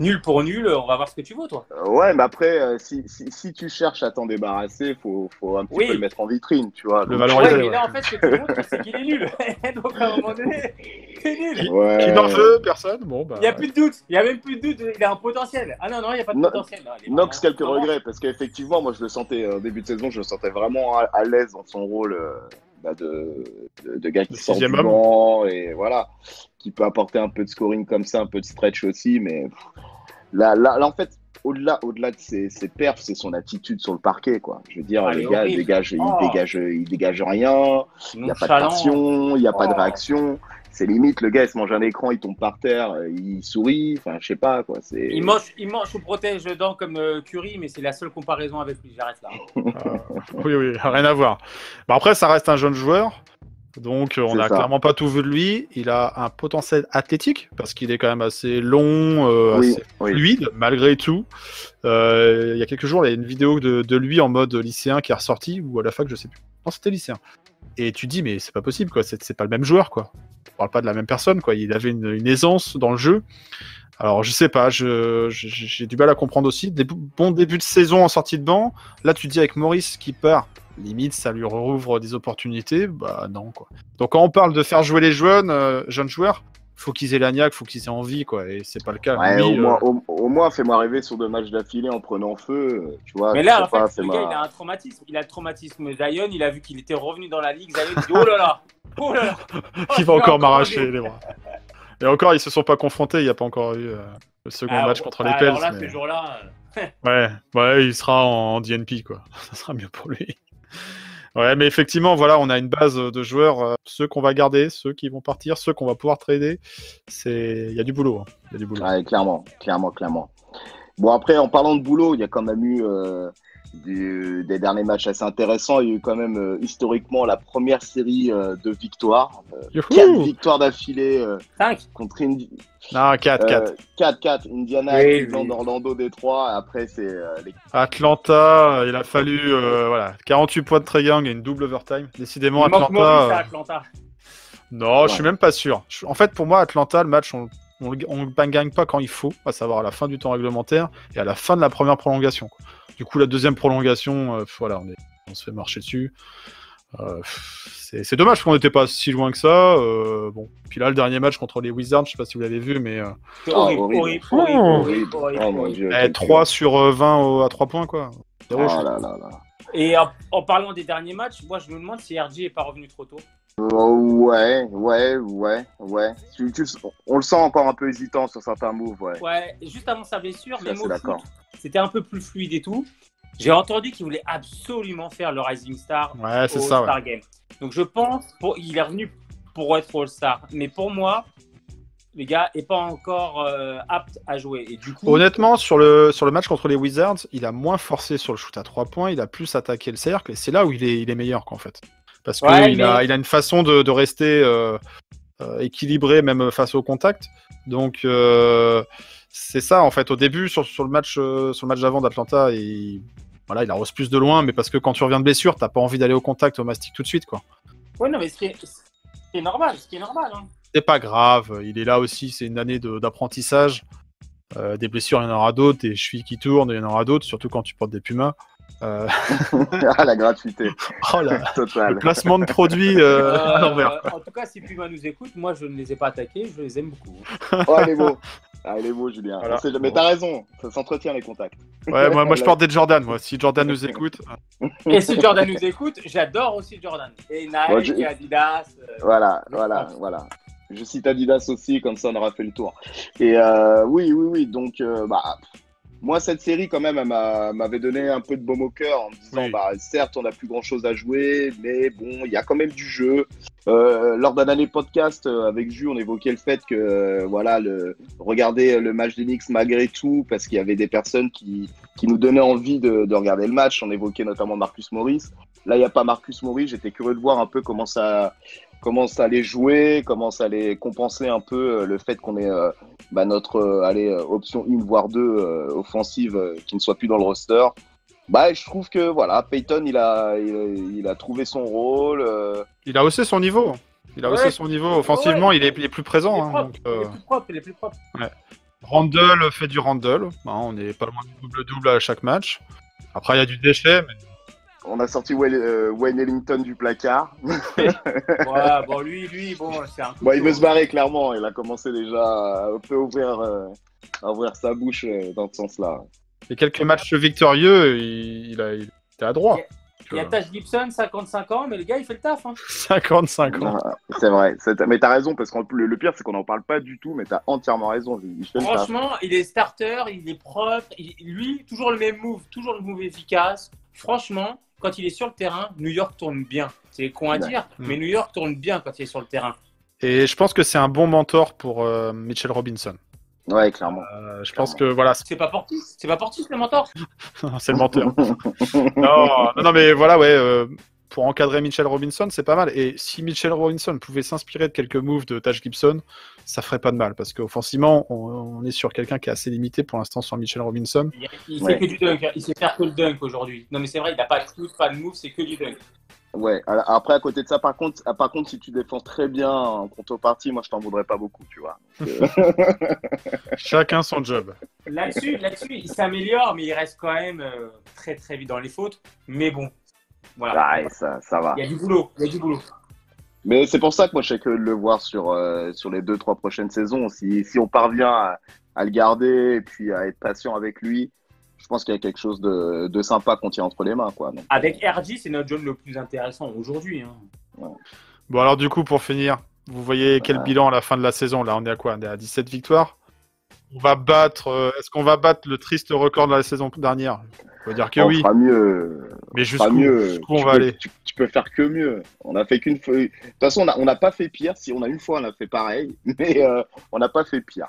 nul pour nul, on va voir ce que tu veux, toi. Ouais, mais après, si tu cherches à t'en débarrasser, faut un petit peu le mettre en vitrine, tu vois. Le valoriser. Ouais, mais là, en fait, ce que tu montres, c'est qu'il est nul. Donc, à un moment donné, c'est nul. Ouais. Qui n'en veut personne. Bon, bah. Il n'y a plus de doute. Il n'y a même plus de doute. Il a un potentiel. Ah non, il n'y a pas de potentiel. Knox, quelques regrets, parce qu'effectivement, moi, je le sentais, au début de saison, je le sentais vraiment à l'aise dans son rôle de gars qui sort du banc et voilà, qui peut apporter un peu de scoring comme ça, un peu de stretch aussi, mais là en fait, au-delà de ses perfs, c'est son attitude sur le parquet, quoi. Je veux dire, les gars, il dégage rien, il n'y a pas de passion, il n'y a pas de réaction. C'est limite, le gars, il se mange un écran, il tombe par terre, il sourit, enfin, je sais pas, quoi. Il mange ou protège dents comme Curry, mais c'est la seule comparaison avec lui, j'arrête là. Oui, rien à voir. Bah après, ça reste un jeune joueur, donc on n'a clairement pas tout vu de lui. Il a un potentiel athlétique, parce qu'il est quand même assez long, assez fluide, malgré tout. Il y a quelques jours, il y a une vidéo de lui en mode lycéen qui est ressortie, ou à la fac, je sais plus. Non, c'était lycéen. Et tu dis, mais c'est pas possible, quoi. C'est pas le même joueur, quoi. On parle pas de la même personne, quoi. Il avait une aisance dans le jeu. Alors, je sais pas, j'ai du mal à comprendre aussi. Des bons débuts de saison en sortie de banc. Là, tu te dis avec Maurice qui part, limite, ça lui rouvre des opportunités. Bah non, quoi. Donc, quand on parle de faire jouer les jeunes joueurs, faut qu'ils aient la niaque, faut qu'ils aient envie, quoi. Et c'est pas le cas. Ouais, au moins, fais-moi rêver sur 2 matchs d'affilée en prenant feu, tu vois. Mais là, en fait, le gars, il a un traumatisme. Il a le traumatisme Zion. Il a vu qu'il était revenu dans la ligue. Zion, il dit, oh là là. Il va encore m'arracher les bras. Et encore, ils se sont pas confrontés. Il n'y a pas encore eu le second match contre les Pels. Alors là, ce jour-là. Ouais, il sera en DNP, quoi. Ça sera mieux pour lui. Ouais, mais effectivement, voilà, on a une base de joueurs, ceux qu'on va garder, ceux qui vont partir, ceux qu'on va pouvoir trader. Il y a du boulot. Il y a du boulot. Ouais, clairement. Bon, après, en parlant de boulot, il y a quand même eu des derniers matchs assez intéressants. Il y a eu quand même historiquement la première série de victoires. 4 victoires d'affilée 5 contre Indiana. Non, 4. 4. Indiana, Cleveland, Orlando, Détroit. Après, c'est Atlanta, il a fallu 48 points de Trae Young et une double overtime. Décidément, Atlanta. Non, je suis même pas sûr. En fait, pour moi, Atlanta, le match, on ne gagne pas quand il faut, à savoir à la fin du temps réglementaire et à la fin de la première prolongation, quoi. Du coup, la deuxième prolongation, on se fait marcher dessus. C'est dommage qu'on n'était pas si loin que ça. Bon, puis là, le dernier match contre les Wizards, je sais pas si vous l'avez vu, mais horrible. 3 sur 20 à 3 points, quoi. Et en parlant des derniers matchs, moi, je me demande si RJ est pas revenu trop tôt. Ouais. On le sent encore un peu hésitant sur certains moves, Ouais, juste avant sa blessure, même au foot, c'était un peu plus fluide et tout. J'ai entendu qu'il voulait absolument faire le Rising Star au All-Star Game. Donc je pense qu'il est revenu pour être All-Star. Mais pour moi, le gars n'est pas encore apte à jouer. Et du coup, honnêtement, sur le match contre les Wizards, il a moins forcé sur le shoot à 3 points, il a plus attaqué le cercle, et c'est là où il est meilleur, quoi, en fait. Parce qu'il a une façon de rester équilibré, même face au contact. Donc, c'est ça, en fait. Au début, sur le match d'avant d'Atlanta, il arrose plus de loin, mais parce que quand tu reviens de blessure, t'as pas envie d'aller au contact, au mastic tout de suite, quoi. Ouais, non, mais ce qui est normal. Hein. C'est pas grave, il est là aussi, c'est une année d'apprentissage. Des blessures, il y en aura d'autres, des chevilles qui tournent, il y en aura d'autres, surtout quand tu portes des Pumas. La gratuité. Le placement de produits à l'envers. En tout cas, si Puma nous écoute, moi je ne les ai pas attaqués, je les aime beaucoup. Il est beau, Julien. Voilà. Mais t'as raison, ça s'entretient les contacts. Ouais, moi je porte des Jordan, moi. Si Jordan nous écoute. Et si Jordan nous écoute, j'adore aussi Jordan. Et Nike, et Adidas. Voilà. Je cite Adidas aussi, comme ça on aura fait le tour. Et oui. Donc, moi, cette série, quand même, elle m'avait donné un peu de baume au cœur en me disant, certes, on n'a plus grand-chose à jouer, mais bon, il y a quand même du jeu. Lors d'un dernier podcast avec Jus, on évoquait le fait que, regarder le match des Knicks malgré tout, parce qu'il y avait des personnes qui nous donnaient envie de regarder le match. On évoquait notamment Marcus Morris. Là, il n'y a pas Marcus Morris. J'étais curieux de voir un peu comment ça commence à les jouer, commence à les compenser un peu le fait qu'on ait notre option 1 voire 2 offensive qui ne soit plus dans le roster. Je trouve que voilà, Peyton il a trouvé son rôle. Il a haussé son niveau. Haussé son niveau. Offensivement, il est plus présent. Il est plus propre. Ouais. Randle fait du Randle. On n'est pas loin du double-double à chaque match. Après, il y a du déchet. Mais... On a sorti Wayne Ellington du placard. Lui, c'est un coup. Il veut se barrer, clairement. Il a commencé déjà à un peu ouvrir sa bouche dans ce sens-là. Et quelques matchs victorieux, il était à droit. Il y a Taj Gibson, 55 ans, mais le gars, il fait le taf. 55 ans. C'est vrai. Mais t'as raison, parce que le pire, c'est qu'on n'en parle pas du tout, mais t'as entièrement raison. Franchement, il est starter, il est propre. Lui, toujours le même move, toujours le move efficace. Franchement, quand il est sur le terrain, New York tourne bien. C'est con à dire, mais New York tourne bien quand il est sur le terrain. Et je pense que c'est un bon mentor pour Mitchell Robinson. Ouais, clairement. Je pense que voilà. C'est pas Portis le mentor. C'est le menteur. non, mais voilà, ouais. Pour encadrer Mitchell Robinson, c'est pas mal. Et si Mitchell Robinson pouvait s'inspirer de quelques moves de Taj Gibson, ça ferait pas de mal. Parce qu'offensivement, on est sur quelqu'un qui est assez limité pour l'instant sur Mitchell Robinson. Il fait que du dunk. Il sait faire que le dunk aujourd'hui. Non, mais c'est vrai, il n'a pas de shoot, pas de move, c'est que du dunk. Ouais, après, à côté de ça, par contre, si tu défends très bien en contrepartie, moi, je t'en voudrais pas beaucoup, tu vois. Chacun son job. Là-dessus, il s'améliore, mais il reste quand même très, très vite dans les fautes. Mais bon, voilà. Ouais, ça va. Il y a du boulot. Mais c'est pour ça que moi, je sais que de le voir sur les 2-3 prochaines saisons. Si on parvient à le garder et puis à être patient avec lui, je pense qu'il y a quelque chose de sympa qu'on tient entre les mains, quoi. Donc, avec RJ, c'est notre jeune le plus intéressant aujourd'hui. Ouais. Bon, alors du coup, pour finir, vous voyez quel bilan à la fin de la saison? Là, on est à quoi? On est à 17 victoires. Est-ce qu'on va battre le triste record de la saison dernière? On va dire que oui. On fera mieux. Mais jusqu'où on va aller? Tu peux faire que mieux. On a fait qu'une fois. De toute façon, on n'a pas fait pire. Si on a une fois, on a fait pareil. Mais on n'a pas fait pire.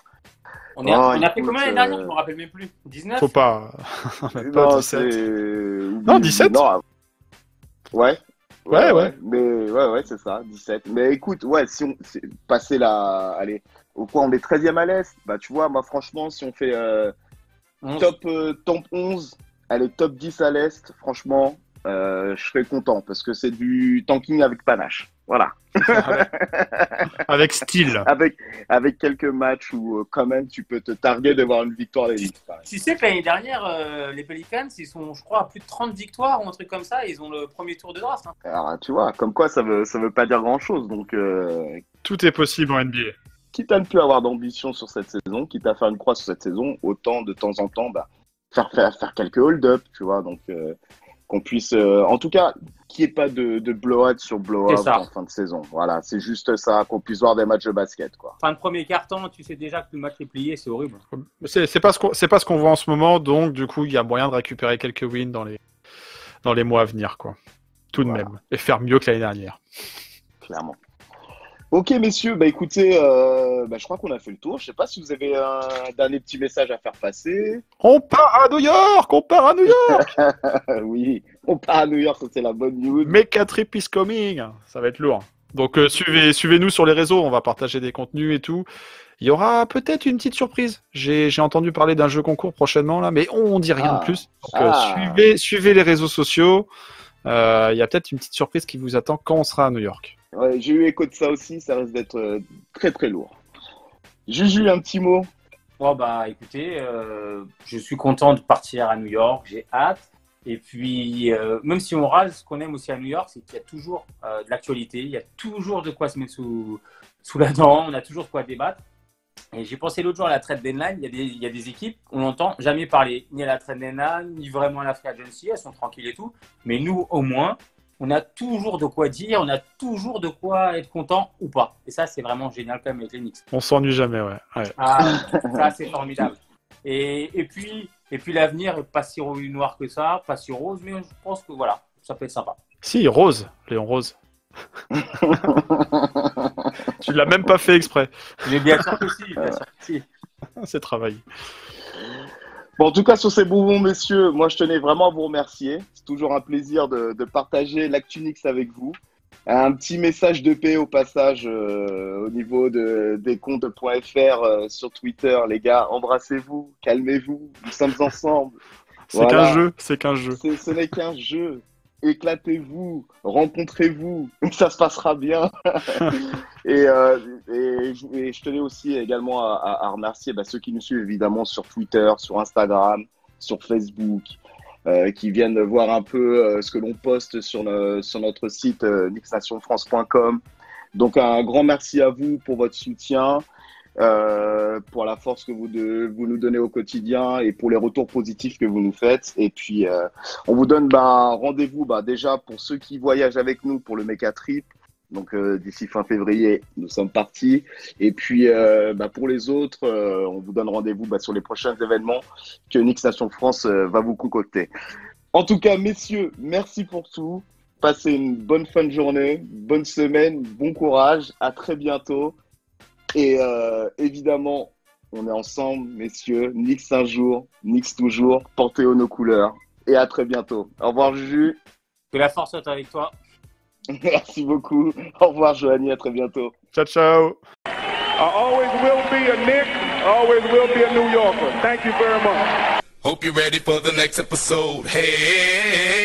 On a fait combien l'année dernière? Je ne me rappelle même plus. 19? Faut pas. Non, 17. Non, 17? Non. Ouais. Ouais. Mais ouais, c'est ça, 17. Mais écoute, si on passer allez, on est 13e à l'Est. Tu vois, moi, franchement, si on fait top 11, allez, top 10 à l'Est, franchement, je serais content parce que c'est du tanking avec panache. Voilà. Avec style. Avec quelques matchs où quand même tu peux te targuer de voir une victoire d'élite. Tu sais que l'année dernière, les Pelicans, ils sont, je crois, à plus de 30 victoires ou un truc comme ça. Ils ont le premier tour de draft. Alors, tu vois, comme quoi ça veut pas dire grand-chose. Donc, tout est possible en NBA. Quitte à ne plus avoir d'ambition sur cette saison, quitte à faire une croix sur cette saison, autant de temps en temps faire quelques hold-up, tu vois. Donc, qu'on puisse, en tout cas, qu'il n'y ait pas de blowout sur blowout en fin de saison. Voilà, c'est juste ça, qu'on puisse voir des matchs de basket, quoi. Fin de premier quart-temps, tu sais déjà que le match est plié, c'est horrible. C'est pas ce qu'on voit en ce moment, donc du coup, il y a moyen de récupérer quelques wins dans les mois à venir, quoi. Tout de même. Et faire mieux que l'année dernière. Clairement. Ok, messieurs, écoutez, je crois qu'on a fait le tour. Je sais pas si vous avez un dernier petit message à faire passer. On part à New York. Oui, on part à New York, ça c'est la bonne news. Mecca Trip is coming. Ça va être lourd. Donc suivez-nous sur les réseaux, on va partager des contenus et tout. Il y aura peut-être une petite surprise. J'ai entendu parler d'un jeu concours prochainement là, mais on dit rien de plus. Donc, suivez les réseaux sociaux. Il y a peut-être une petite surprise qui vous attend quand on sera à New York. Ouais, j'ai eu écho de ça aussi, ça risque d'être très très lourd. Juju, un petit mot. Écoutez, je suis content de partir à New York, j'ai hâte. Et puis, même si on râle, ce qu'on aime aussi à New York, c'est qu'il y a toujours de l'actualité, il y a toujours de quoi se mettre sous la dent, on a toujours de quoi débattre. Et j'ai pensé l'autre jour à la trade deadline, il y a des équipes, on n'entend jamais parler, ni à la trade deadline, ni vraiment à la free agency, elles sont tranquilles et tout. Mais nous, au moins, on a toujours de quoi dire, on a toujours de quoi être content ou pas. Et ça, c'est vraiment génial quand même avec les Knicks. On s'ennuie jamais, ouais. Ça, c'est formidable. Et puis l'avenir n'est pas si noir que ça, pas si rose, mais je pense que voilà, ça peut être sympa. Si, Rose, Léon Rose. Tu l'as même pas fait exprès. Mais bien sûr que si. C'est travaillé. Bon, en tout cas, sur ces bonbons, messieurs, moi, je tenais vraiment à vous remercier. C'est toujours un plaisir de partager l'Actu Knicks avec vous. Un petit message de paix au passage au niveau des comptes .fr sur Twitter. Les gars, embrassez-vous, calmez-vous, nous sommes ensemble. C'est qu'un jeu, c'est qu'un jeu. Ce n'est qu'un jeu. Éclatez-vous, rencontrez-vous, ça se passera bien. et je tenais aussi également à remercier ceux qui nous suivent évidemment sur Twitter, sur Instagram, sur Facebook, qui viennent voir un peu ce que l'on poste sur notre site knicksnationfrance.com. Donc un grand merci à vous pour votre soutien, pour la force que vous nous donnez au quotidien et pour les retours positifs que vous nous faites. Et puis on vous donne rendez-vous déjà pour ceux qui voyagent avec nous pour le Mecha Trip. Donc d'ici fin février, nous sommes partis. Et puis pour les autres, on vous donne rendez-vous sur les prochains événements que Knicks Nation France va vous concocter. En tout cas, messieurs, merci pour tout. Passez une bonne fin de journée, bonne semaine, bon courage. À très bientôt. Et évidemment, on est ensemble, messieurs. Knicks un jour, Knicks toujours. Portez haut nos couleurs. Et à très bientôt. Au revoir, Juju. Que la force soit avec toi. Merci beaucoup. Au revoir, Johanny. À très bientôt. Ciao, ciao. I always will be a Knick, always will be a New Yorker. Thank you very much. Hope you're ready for the next episode. Hey.